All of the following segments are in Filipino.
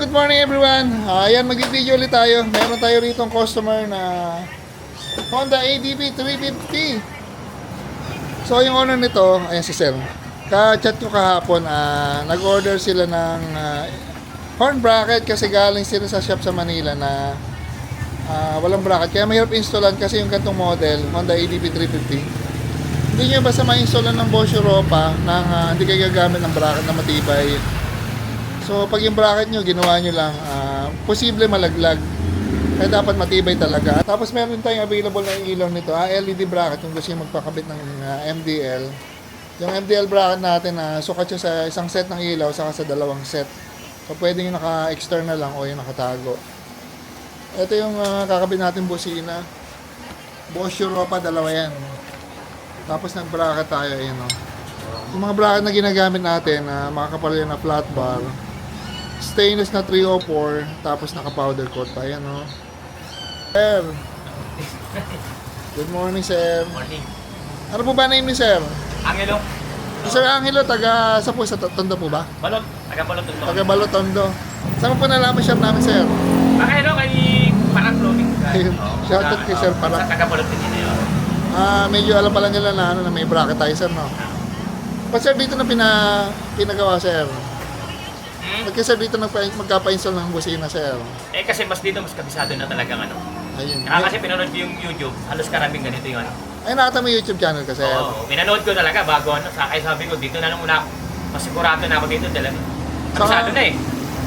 good morning everyone. Ayan, mag-video ulit tayo. Meron tayo rito ang customer na Honda ADV 350. So, yung owner nito, ayan si Sir. Ka-chat ko kahapon, nag-order sila ng horn bracket kasi galing sila sa shop sa Manila na walang bracket. Kaya mahirap installan kasi yung gantong model, Honda ADV 350. Hindi nyo basta ma-installan ng Bosch Europa nang hindi kayo gagamit ng bracket na matibay. So, pag yung bracket nyo, ginawa nyo lang, posible malaglag. Kaya dapat matibay talaga. Tapos meron tayong available na ilaw nito, LED bracket, kung gusto nyo magpakabit ng MDL. Yung MDL bracket natin, sukat siya sa isang set ng ilaw, saka sa dalawang set. So, pwede yung naka-external lang o yung nakatago. Ito yung kakabit natin busina. Bosch Europa, dalawa yan. Tapos nag-bracket tayo, ayun o. Yung mga bracket na ginagamit natin, makakapal yan na flat bar. Stainless na 304, tapos naka-powder coat pa. Ayan, no? Sir. Good morning, sir. Morning. Ano po ba name ni sir? Angelo. Sir Angelo, taga sa po sa Tondo po ba? Balot. Taga Balot Tondo. Taga Balot Tondo. Saan po nalaman shop namin, sir? Angelo kay Parang Clothing. Shoutout kay sir Parang. Sa taga Balot din yun. Medyo alam pala nila na may bracket tayo, sir, no? Ba't sir dito na pinagawa, sir? Pagka sir dito magkapa-install ng busina, sir? Eh kasi mas dito, mas kabisado na talagang ano. Ayun. Kasi pinanood ko yung YouTube, halos karaming ganito yung ano. Ay, nakita mo yung YouTube channel ka, sir? Oo, pinanood ko talaga bago ano. Kaya sabi ko, dito na lang muna ako. Masigurado na ako dito talaga. Kabisado na eh.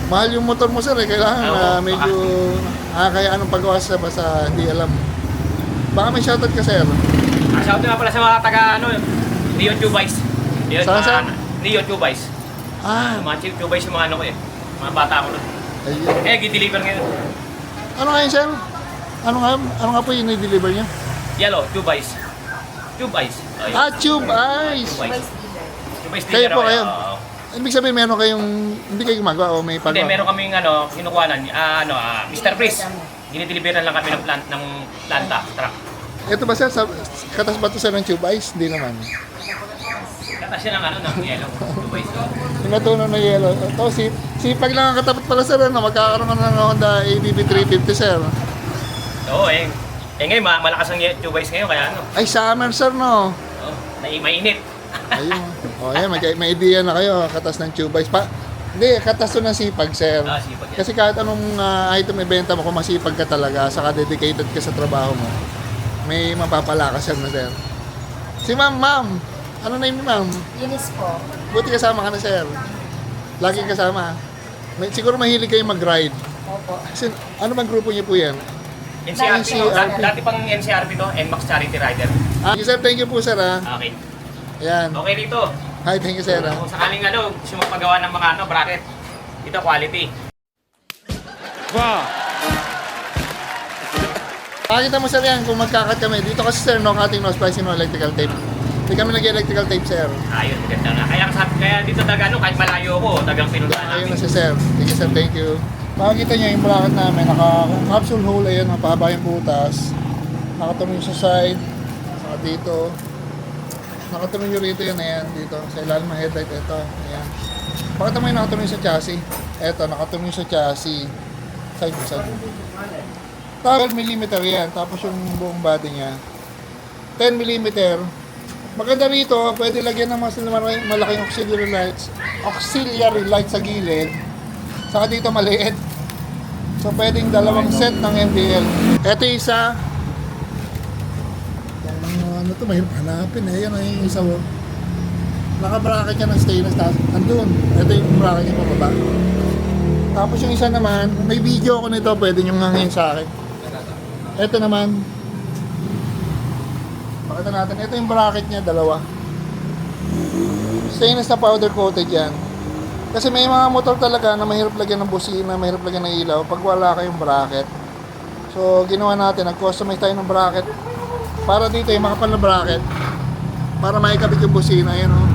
Mahal yung motor mo, sir, eh. Kailangan medyo kaya anong pagawa sa basta hindi alam. Baka may shoutout ka, sir? Shoutout nga pala sa mga taga ano, Neo Tubice. Saan? Neo Tubice. Mga Tubice yung mga ano ko eh. Mga bata ko nun. Ayun. Eh, gi-deliver ngayon. Ano nga yun, sir? Ano nga po yung i-deliver niya? Yellow, Tubice. Tubice. Tube Ice! Tubice Kayo po, ako, kayo? oo. Ibig sabihin, meron kayong, hindi kayo gumagawa o may Hindi, pagawa? meron kaming ano, kinukuhanan, Mr. Freeze. Dinideliveran lang kami ng planta, truck. Ito ba, sir? Katas ba ito, sir, ng Tube Ice? Hindi naman. Katas siya ng ano, ng yellow, Tubice. Yung natunaw na yellow. Ito, sipag lang ang katapat pala, sir. Magkakaroon ka ng Honda ADV 350, sir. Oo, eh. Eh ngayon, malakas ang Tubice ngayon, kaya ano. Ay, summer, sir, no? Oo, mainit. Ayun. O, ayan, may idea na kayo. Katas ng Tube Ice. Hindi, katas to ng sipag, sir. Sipag yan. Kasi kahit anong item ibenta mo, kung masipag ka talaga, saka dedicated ka sa trabaho mo, may mapapala ka, sir, na, sir. Si ma'am. Ano name ni ma'am? Linis po. Buti kasama ka na, sir. Laging kasama. Siguro mahilig kayo mag-ride. Opo. Kasi, ano bang grupo niyo po yan? NCRP, no? NCRP. Dati pang NCRP to, NMAX Charity Rider. Sir, thank you po, sir, ha. Okay. Ayan. Okay dito. Hi, thank you, sir, ha. Kung sakaling ano, gusto magpagawa ng mga ano, bracket. Ito, quality. Pakita mo, sir, yan kung magkakat kami. Dito kasi, sir, no cutting, no splicing, no electrical tape. Hindi kami nag-electrical tape, sir. Ayun, ganda nga. Kaya dito taga ano, kahit malayo ako, tagang pinuntahan Ayun namin. na si sir. Thank you, sir. Thank you. Makikita niyo yung bracket namin. Naka-capsule hole. Ayan, napahaba yung butas. Nakatuloy sa side. Saka dito. Nakatuloy yung rito yun. Ayan, dito. Sa ilalim ng headlight. Ito. Ayan. Pakita mo yung nakatuloy sa chassis. Ito, nakatuloy sa chassis. Side to side. 12mm yan. Tapos yung buong body niya. 10mm. Maganda rito, pwede lagyan ng mas malaking auxiliary lights sa gilid. Saka dito maliit. So pwedeng dalawang set ng MDL. Ito isa. Ano to, mahirap hanapin eh. Yan yung isa. Naka-bracket niya ng stainless. Andun. Ito yung bracket niya pababa. Tapos yung isa naman, may video ako nito, pwede nyo ngangin sa akin. Ito naman. Pakita natin. Ito yung bracket niya, dalawa. Stainless na powder coated yan. Kasi may mga motor talaga na mahirap lagyan ng busina, mahirap lagyan ng ilaw pag wala kayong bracket. So, ginawa natin, nag-customize tayo ng bracket para dito yung makapal na bracket para maikabit yung busina. Ayan, oh.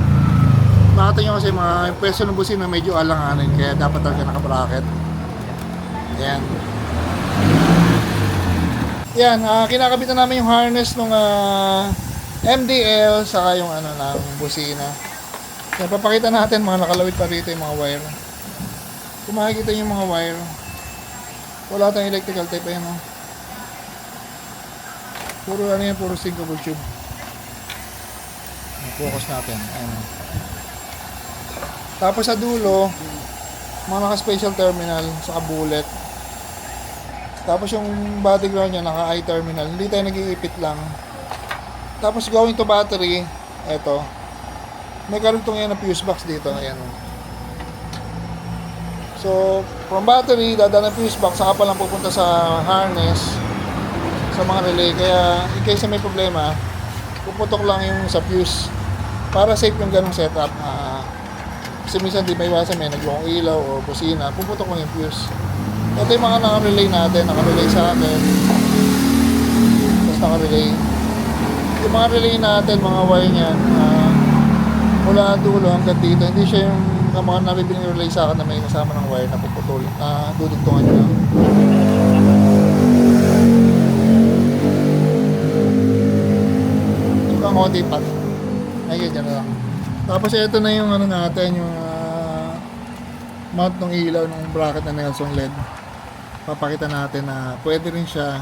Nakita nyo kasi mga pwesto ng busina medyo alanganin kaya dapat talaga naka-bracket. Ayan. Yan, kinakabit na namin yung harness ng MDL saka yung ano ng busina. Yan, papakita natin mga nakalawit pa rito yung mga wire. Kung makikita niyo yung mga wire, wala tayong electrical tape. Ayan o. Puro ano yan, puro sinkable tube. Focus natin. Ayan o. Tapos sa dulo, mga naka-special terminal, saka bullet. Tapos yung body ground niya, naka-eye terminal. Hindi tayo nag-iipit lang. Tapos going to battery, eto. May karugtong yan na fuse box dito. Ayan o. So, from battery, dadaan ng fuse box, saka pa lang pupunta sa harness, sa mga relay. Kaya, in case na may problema, puputok lang yung sa fuse. Para safe yung ganong setup. Kasi minsan di may iwasan, may naglong ilaw o kusina, puputok lang yung fuse. Ito yung mga naka-relay natin, naka-relay sa akin. Tapos naka-relay. Yung mga relay natin, mga wire niyan, mula dulo hanggang dito, hindi siya yung mga nabibiling relay sa akin na may kasama ng wire na puputol, na dudugtungan niya. Yung kang konti pat. Ay, ganyan na lang. Tapos ito na yung ano natin, yung mount ng ilaw ng bracket na Nelson LED. Papakita natin na pwede rin siya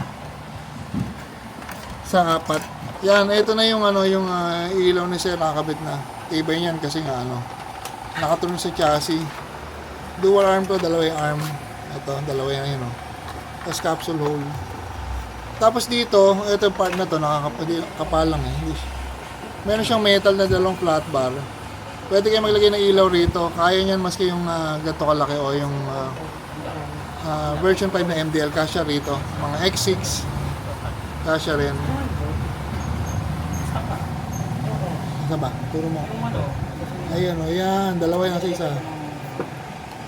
sa apat. Yan, ito na yung ano, yung ilaw ni sir nakakabit na. Tibay niyan kasi nga ano, nakatunog sa chassis. Dual arm to, dalawa yung arm. Ito, dalawa yan yun, oh. Tapos capsule hole. Tapos dito, ito yung part na to, nakakapal lang eh. Meron siyang metal na dalawang flat bar. Pwede kayo maglagay ng ilaw rito. Kaya niyan maski yung ganito kalaki o yung version 5 na MDL. Kasya rito. Mga X6. Kasya rin. Ito ba? Turo mo. Ayun o. Yan. Dalawa yan sa isa.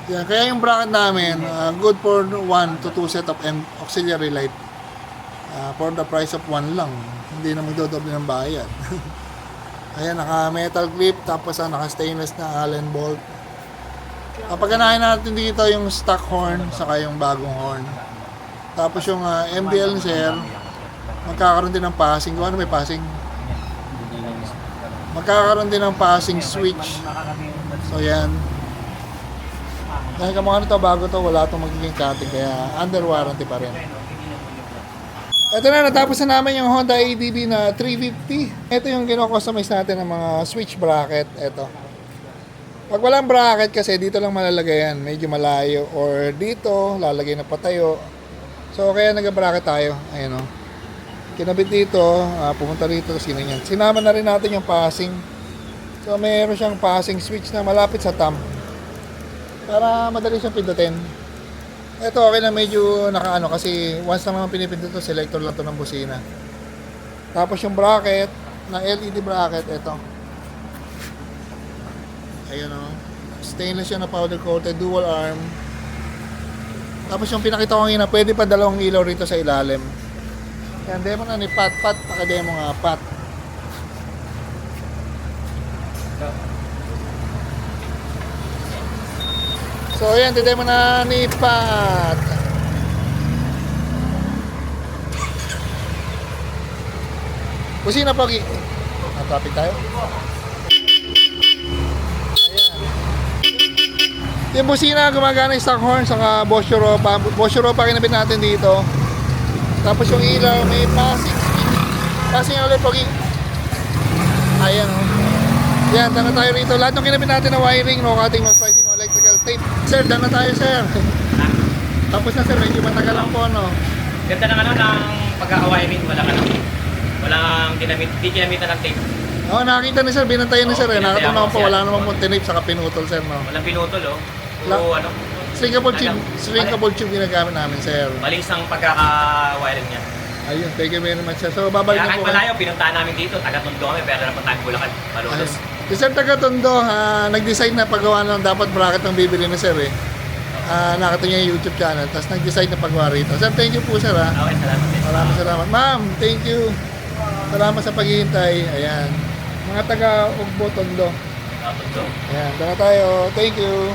Yan. Kaya yung bracket namin, good for 1 to 2 set of auxiliary light. For the price of 1 lang. Hindi na magdodoble ng bayad. Ayan, naka-metal clip, tapos naka-stainless na Allen bolt. Papaganahin natin dito yung stock horn, saka yung bagong horn. Tapos yung MDL ni sir, magkakaroon din ng passing. Kung ano may passing? Magkakaroon din ng passing switch. So, yan. Dahil kamukha nito, bago to, wala itong magiging cutting, kaya under warranty pa rin. Ito na, natapos na namin yung Honda ADB na 350. Ito yung kino-customize natin ng mga switch bracket. Ito. Pag walang bracket kasi, dito lang malalagay yan. Medyo malayo. Or dito, lalagay na patayo. So, kaya nag-bracket tayo. Ayan o. Kinabit dito, pumunta rito, tapos ganyan. Sinama na rin natin yung passing. So, mayroon siyang passing switch na malapit sa thumb. Para madali siyang pindutin. Ito okay na, medyo nakaano kasi once naman pinipindot to, selector lang to ng busina. Tapos yung bracket na LED bracket, ito. Ayun o. Stainless siya na powder coated, dual arm. Tapos yung pinakita ko ngayon na pwede pa dalawang ilaw rito sa ilalim. Yan, demo na ni Pat. Pakademo nga, Pat. So ayan, demo na ni Pat. Busina pogi. Traffic tayo. Ayan. Yung busina gumagana yung stock horn saka Bosch Europa. Bosch Europa kinabit natin dito. Tapos yung ilaw may passing switch. Passing ulit pogi. Ayan o. Yan, dana tayo rito. Lahat ng kinabit natin na wiring, no cutting, no splicing, no electrical tape. Sir, dana tayo, sir. Tapos na, sir. Medyo matagal lang po, no? Ganda ng ano, ng pagkakawiring, walang di ginamitan ng tape. Oo, nakakita ni sir. Binantayan ni sir, eh. Nakatunaw po. Wala namang po tinip, saka pinutol, sir, no? Walang pinutol, oh. Ano? Shrinkable tube ginagamit namin, sir. Malis ang pagkakawiring niya. Ayun, thank you very much, sir. So, babalik Kaya na kahit po. malayo, pinuntahan namin dito, taga-Tondo kami, pero naman tayo Bulacan, Malolos. Si Sir Taga-Tondo, nag-decide na paggawa ng dapat bracket ng bibili ni sir, eh. Nakita niya yung YouTube channel, tapos nag-decide na paggawa rito. Sir, thank you po, sir, ha. Okay, salamat din. Maraming salamat. Ma'am, thank you. Salamat sa paghihintay. Ayan. Mga taga-Ugbo, Tondo. Tondo. Ayan, dala tayo. Thank you.